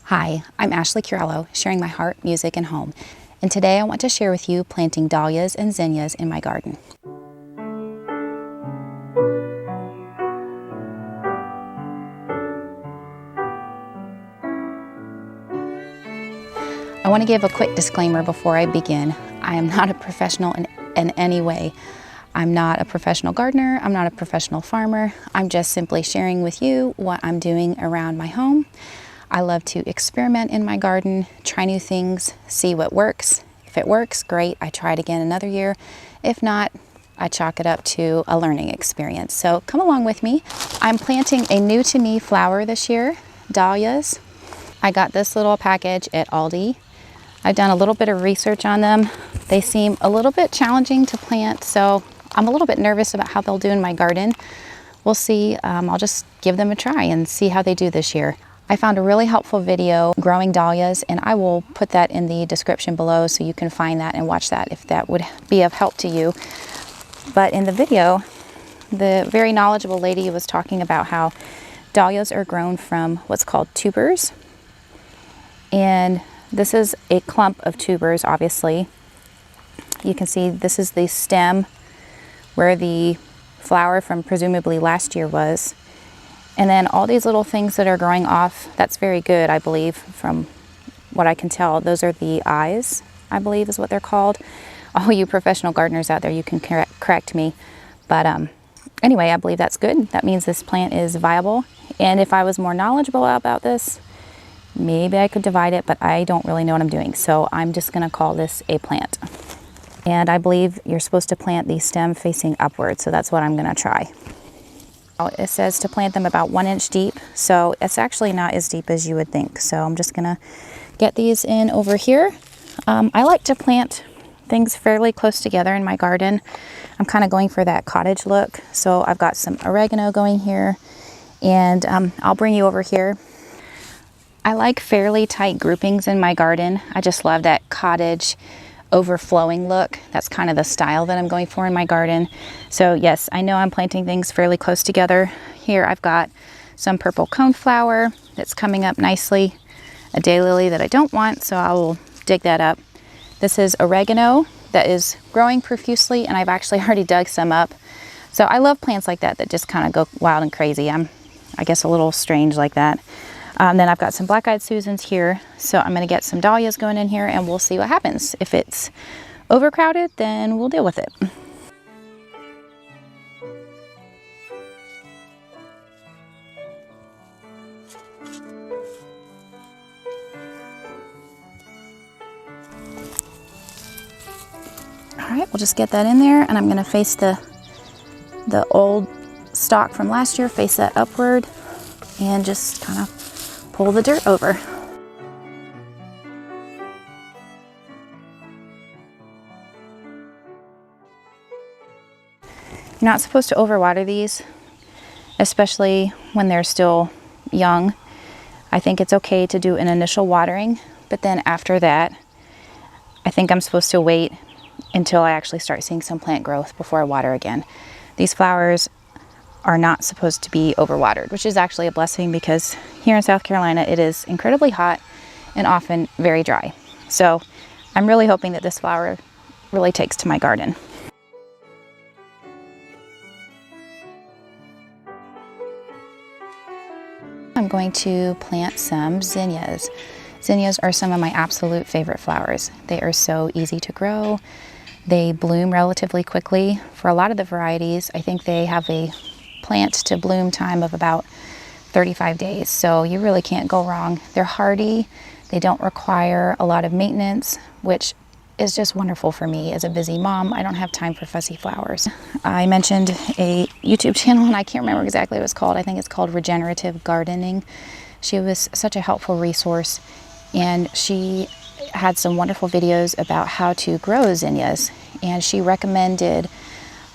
Hi, I'm Ashley Qurollo, sharing my heart, music, and home. And today I want to share with you planting dahlias and zinnias in my garden. I want to give a quick disclaimer before I begin. I am not a professional in any way. I'm not a professional gardener. I'm not a professional farmer. I'm just simply sharing with you what I'm doing around my home. I love to experiment in my garden, try new things, see what works. If it works, great. I try it again another year. If not, I chalk it up to a learning experience. So come along with me. I'm planting a new to me flower this year, dahlias. I got this little package at Aldi. I've done a little bit of research on them. They seem a little bit challenging to plant, so I'm a little bit nervous about how they'll do in my garden. We'll see. I'll just give them a try and see how they do this year. I found a really helpful video growing dahlias, and I will put that in the description below so you can find that and watch that if that would be of help to you. But in the video, the very knowledgeable lady was talking about how dahlias are grown from what's called tubers. And this is a clump of tubers, obviously. You can see this is the stem where the flower from presumably last year was. And then all these little things that are growing off, that's very good, I believe, from what I can tell. Those are the eyes, I believe is what they're called. All you professional gardeners out there, you can correct me. But anyway, I believe that's good. That means this plant is viable. And if I was more knowledgeable about this, maybe I could divide it, but I don't really know what I'm doing. So I'm just gonna call this a plant. And I believe you're supposed to plant the stem facing upward. So that's what I'm gonna try. It says to plant them about 1 inch deep, so it's actually not as deep as you would think. So I'm just gonna get these in over here. I like to plant things fairly close together in my garden. I'm kind of going for that cottage look. So I've got some oregano going here, and I'll bring you over here. I like fairly tight groupings in my garden. I just love that cottage overflowing look. That's kind of the style that I'm going for in my garden. So yes, I know I'm planting things fairly close together. Here I've got some purple coneflower that's coming up nicely, a daylily that I don't want, so I will dig that up. This is oregano that is growing profusely, and I've actually already dug some up. So I love plants like that just kind of go wild and crazy. I'm, I guess, a little strange like that. Then I've got some black-eyed Susans here. So I'm gonna get some dahlias going in here, and we'll see what happens. If it's overcrowded, then we'll deal with it. All right, we'll just get that in there, and I'm gonna face the old stalk from last year, face that upward, and just kind of pull the dirt over. You're not supposed to overwater these, especially when they're still young. I think it's okay to do an initial watering, but then after that, I think I'm supposed to wait until I actually start seeing some plant growth before I water again. These flowers are not supposed to be overwatered, which is actually a blessing because here in South Carolina it is incredibly hot and often very dry. So I'm really hoping that this flower really takes to my garden. I'm going to plant some zinnias. Zinnias are some of my absolute favorite flowers. They are so easy to grow. They bloom relatively quickly. For a lot of the varieties, I think they have a plant to bloom time of about 35 days. So you really can't go wrong. They're hardy. They don't require a lot of maintenance, which is just wonderful for me as a busy mom. I don't have time for fussy flowers. I mentioned a YouTube channel, and I can't remember exactly what it's called. I think it's called Regenerative Gardening. She was such a helpful resource, and she had some wonderful videos about how to grow zinnias. And she recommended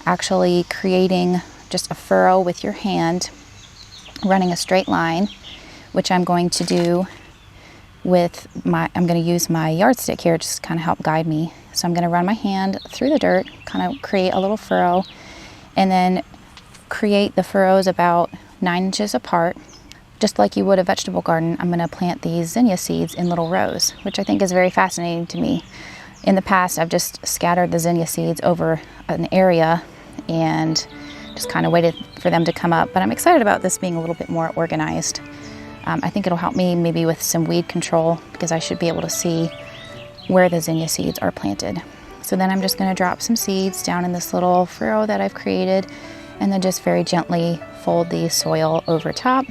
actually creating just a furrow with your hand, running a straight line, which I'm going to do with I'm going to use my yardstick here just to kind of help guide me. So I'm going to run my hand through the dirt, kind of create a little furrow, and then create the furrows about 9 inches apart. just like you would a vegetable garden, I'm going to plant these zinnia seeds in little rows, which I think is very fascinating to me. In the past, I've just scattered the zinnia seeds over an area and just kind of waited for them to come up. But I'm excited about this being a little bit more organized. I think it'll help me maybe with some weed control, because I should be able to see where the zinnia seeds are planted. So then I'm just going to drop some seeds down in this little furrow that I've created, and then just very gently fold the soil over top.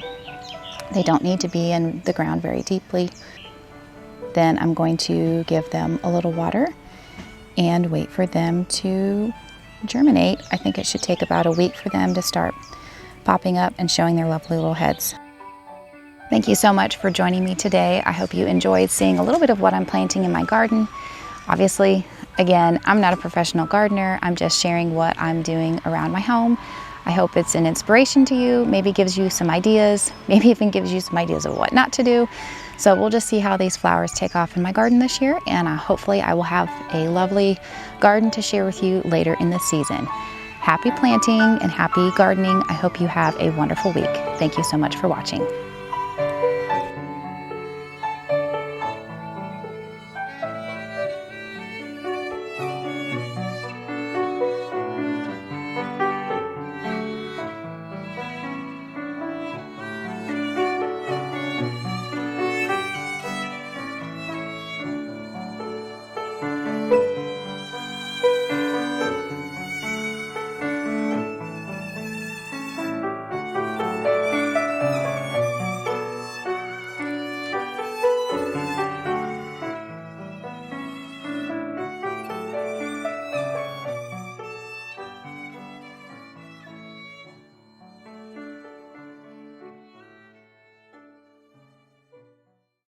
They don't need to be in the ground very deeply. Then I'm going to give them a little water and wait for them to germinate. I think it should take about a week for them to start popping up and showing their lovely little heads. Thank you so much for joining me today. I hope you enjoyed seeing a little bit of what I'm planting in my garden. Obviously, again, I'm not a professional gardener. I'm just sharing what I'm doing around my home. I hope it's an inspiration to you, maybe gives you some ideas, maybe even gives you some ideas of what not to do. So we'll just see how these flowers take off in my garden this year, and hopefully I will have a lovely garden to share with you later in the season. Happy planting and happy gardening. I hope you have a wonderful week. Thank you so much for watching.